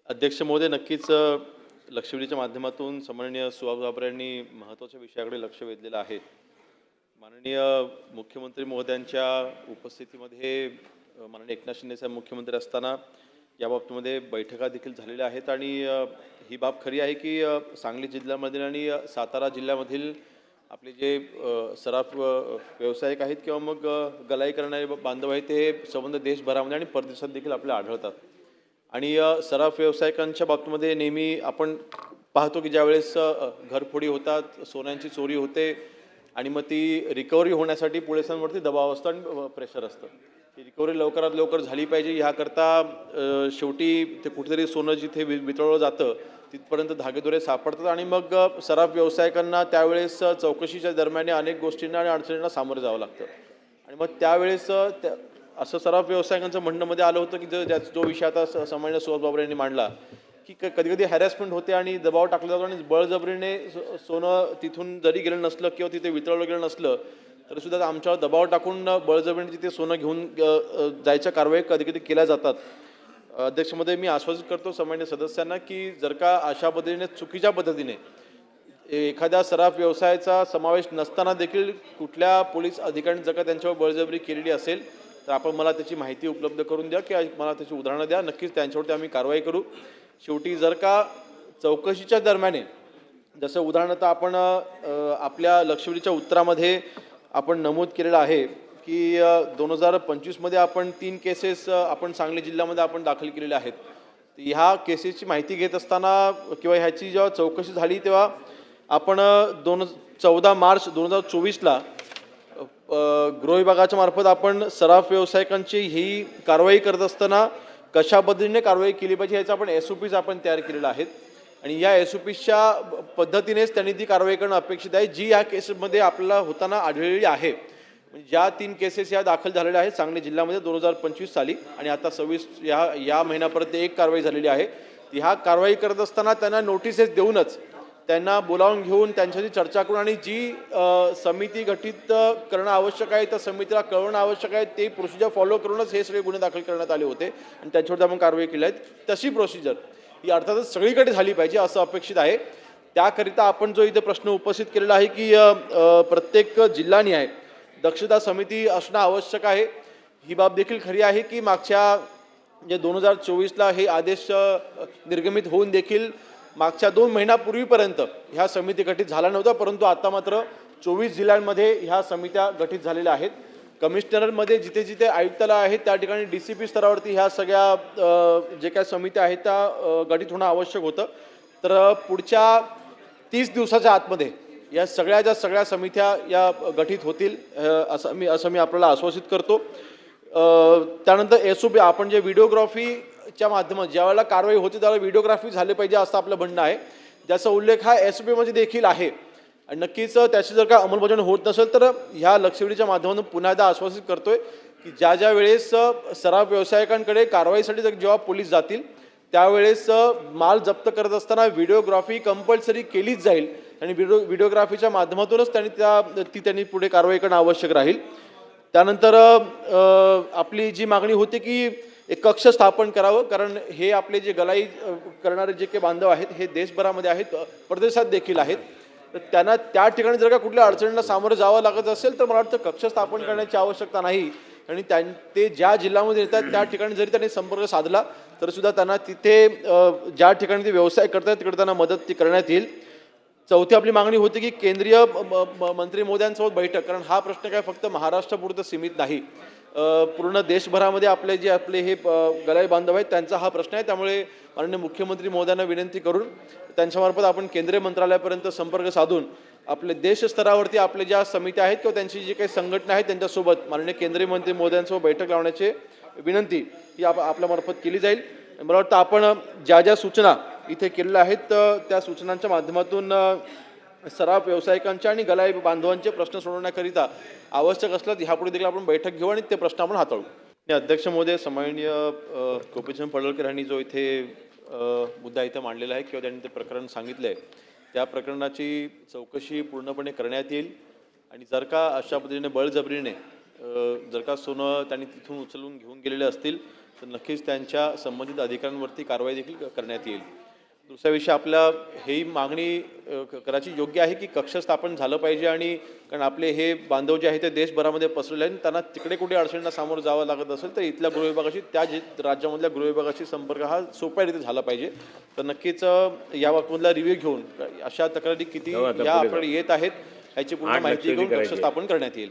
अध्यक्ष महोदय, नक्कीच लक्षवेधीच्या माध्यमातून सन्माननीय सुहास वाबरे यांनी महत्त्वाच्या विषयाकडे लक्ष वेधलेलं आहे. माननीय मुख्यमंत्री महोदयांच्या उपस्थितीमध्ये माननीय एकनाथ शिंदे साहेब मुख्यमंत्री असताना या बाबतीमध्ये बैठका देखील झालेल्या आहेत आणि ही बाब खरी आहे की सांगली जिल्ह्यामधील आणि सातारा जिल्ह्यामधील आपले जे सराफ व्यावसायिक आहेत किंवा मग गलाई करणारे बांधव आहेत ते संबंध देशभरामध्ये आणि परदेशात देखील आपल्याला आढळतात. आणि सराफ व्यावसायिकांच्या बाबतीमध्ये नेहमी आपण पाहतो की ज्यावेळेस घरफोडी होतात, सोन्यांची चोरी होते आणि मग ती रिकव्हरी होण्यासाठी पोलिसांवरती दबाव असतो आणि प्रेशर असतं. ती रिकव्हरी लवकरात लवकर झाली पाहिजे ह्याकरता शेवटी ते कुठेतरी सोनं जिथे वितळलं जातं तिथपर्यंत धागेदोरे सापडतात आणि मग सराफ व्यावसायिकांना त्यावेळेस चौकशीच्या दरम्यान अनेक गोष्टींना आणि अडचणींना सामोरं जावं लागतं. आणि मग त्यावेळेस असं सराफ व्यावसायिकांचं म्हणणं मध्ये आलं होतं की जो विषय आता सन्माननीय सुहास वाबरे यांनी मांडला की कधी कधी हॅरॅसमेंट होते आणि दबाव टाकला जातो आणि बळजबरीने सोनं तिथून जरी गेलं नसलं किंवा तिथे वितळलं गेलं नसलं तरी सुद्धा आमच्यावर दबाव टाकून बळजबरीने तिथे सोनं घेऊन जायच्या कारवाई कधी कधी केल्या जातात. अध्यक्षमध्ये मी आश्वासित करतो सामान्य सदस्यांना की जर का अशा पद्धतीने चुकीच्या पद्धतीने एखाद्या सराफ व्यवसायाचा समावेश नसताना देखील कुठल्या पोलीस अधिकाऱ्यांनी जर का त्यांच्यावर बळजबरी केलेली असेल तर आपण मला त्याची माहिती उपलब्ध करून द्या की मला त्याची उदाहरणं द्या. नक्कीच त्यांच्यावरती आम्ही कारवाई करू. शेवटी जर का चौकशीच्या दरम्यान जसं उदाहरणार्थ आपण आपल्या लक्षवेधीच्या उत्तरामध्ये आपण नमूद केलेलं आहे की 2025 मध्ये आपण 3 केसेस आपण सांगली जिल्ह्यामध्ये आपण दाखल केलेल्या आहेत. ह्या केसेसची माहिती घेत असताना किंवा ह्याची जेव्हा चौकशी झाली तेव्हा आपण 14 मार्च 2024ला गृह विभागाच्या मार्फत आपण सराफ व्यावसायिकांची ही कारवाई करत असताना कशा पद्धतीने कारवाई केली पाहिजे याचा आपण SOPs आपण तयार केलेला आहेत आणि या SOPsच्या पद्धतीनेच त्यांनी ती कारवाई करणं अपेक्षित आहे जी या केसेसमध्ये आपल्याला होताना आढळलेली आहे. ज्या 3 केसेस या दाखल झालेल्या आहेत सांगली जिल्ह्यामध्ये 2025 साली आणि आता 26 या महिन्यापर्यंत एक कारवाई झालेली आहे. ह्या कारवाई करत असताना त्यांना नोटिसेस देऊनच त्यांना बोलावून घेऊन त्यांच्याशी चर्चा करून आणि जी समिती गठीत करणं आवश्यक आहे त्या समितीला कळवणं आवश्यक आहे ते प्रोसिजर फॉलो करूनच हे सगळे गुन्हे दाखल करण्यात आले होते आणि त्याच्यावरती आपण कारवाई केली आहे. तशी प्रोसिजर ही अर्थातच सगळीकडे झाली पाहिजे असं अपेक्षित आहे. त्याकरिता आपण जो इथे प्रश्न उपस्थित केलेला आहे की प्रत्येक जिल्हानिहाय दक्षता समिती असणं आवश्यक आहे. ही बाब देखील खरी आहे की मागच्या 2024ला हे आदेश निर्गमित होऊन देखील मागच्या 2 महिन्यापूर्वीपर्यंत ह्या समिती गठीत झाल्या नव्हत्या, परंतु आता मात्र 24 जिल्ह्यांमध्ये ह्या समित्या गठीत झालेल्या आहेत. कमिशनरमध्ये जिथे जिथे आयुक्तालय आहेत त्या ठिकाणी DCP स्तरावरती ह्या सगळ्या जे काही समित्या आहेत त्या गठीत होणं आवश्यक होतं. तर पुढच्या 30 दिवसाच्या आतमध्ये या सगळ्या समित्या या गठीत होतील असं मी आपल्याला आश्वासित करतो. त्यानंतर SOP आपण जे व्हिडिओग्राफीच्या माध्यमात ज्यावेळेला कारवाई होते त्यावेळेला व्हिडिओग्राफी झाली पाहिजे असं आपलं म्हणणं आहे, ज्याचा उल्लेख हा SOP मध्ये देखील आहे आणि नक्कीच त्याची जर का अंमलबजावणी होत नसेल तर ह्या लक्षवेधीच्या माध्यमातून पुन्हा एकदा आश्वासित करतोय की ज्या वेळेस सराफ व्यावसायिकांकडे कारवाईसाठी जेव्हा पोलीस जातील त्यावेळेस माल जप्त करत असताना व्हिडिओग्राफी कंपल्सरी केलीच जाईल आणि व्हिडिओग्राफीच्या माध्यमातूनच त्यांनी पुढे कारवाई करणं आवश्यक राहील. त्यानंतर आपली जी मागणी होती की एक कक्ष स्थापन करावं, कारण हे आपले जे गलाई करणारे जे काही बांधव आहेत हे देशभरामध्ये आहेत, परदेशात देखील आहेत. तर त्यांना त्या ठिकाणी जर का कुठल्या अडचणींना सामोरं जावं लागत असेल तर मला वाटतं कक्ष स्थापन करण्याची आवश्यकता नाही आणि ते ज्या जिल्ह्यामध्ये येतात त्या ठिकाणी जरी त्यांनी संपर्क साधला तर सुद्धा त्यांना तिथे ज्या ठिकाणी ते व्यवसाय करतात तिकडे त्यांना मदत ती करण्यात येईल. चौथी आपली मागणी होती की केंद्रीय मंत्री महोदयांसोबत बैठक, कारण हा प्रश्न काय फक्त महाराष्ट्रापुरतं सीमित नाही, पूर्ण देशभरामध्ये आपले हे गलाई बांधव आहेत त्यांचा हा प्रश्न आहे. त्यामुळे माननीय मुख्यमंत्री महोदयांना विनंती करून त्यांच्यामार्फत आपण केंद्रीय मंत्रालयापर्यंत संपर्क साधून आपले देश स्तरावरती आपल्या ज्या समित्या आहेत किंवा त्यांची जी काही संघटना आहेत त्यांच्यासोबत माननीय केंद्रीय मंत्री महोदयांसोबत बैठक लावण्याची विनंती ही आपल्यामार्फत केली जाईल. मला वाटतं आपण ज्या सूचना इथे केलेल्या आहेत त्या सूचनांच्या माध्यमातून सराफ व्यावसायिकांच्या आणि गलाई बांधवांचे प्रश्न सोडवण्याकरिता आवश्यक असल्यास ह्यापुढे देखील आपण बैठक घेऊ आणि ते प्रश्न आपण हाताळू. अध्यक्ष महोदय, सन्माननीय गोपीचंद पडळकर यांनी जो इथे मुद्दा इथे मांडलेला आहे किंवा त्यांनी ते प्रकरण सांगितलं आहे त्या प्रकरणाची चौकशी पूर्णपणे करण्यात येईल आणि जर का अशा पद्धतीने बळजबरीने जर का सोनं त्यांनी तिथून उचलून घेऊन गेलेले असतील तर नक्कीच त्यांच्या संबंधित अधिकाऱ्यांवरती कारवाई देखील करण्यात येईल. दुसरा विषय आपल्या ही मागणी करायची योग्य आहे की कक्ष स्थापन झालं पाहिजे, आणि कारण आपले हे बांधव जे आहेत ते देशभरामध्ये पसरले आणि त्यांना तिकडे कुठे अडचणींना सामोरं जावं लागत असेल तर इथल्या गृहविभागाशी त्या राज्यामधल्या गृहविभागाशी संपर्क हा सोप्या रीती झाला पाहिजे. तर नक्कीच या बाबतीतला रिव्ह्यू घेऊन अशा तक्रारी किती या आपल्याकडे येत आहेत याची पूर्ण माहिती घेऊन कक्ष स्थापन करण्यात येईल.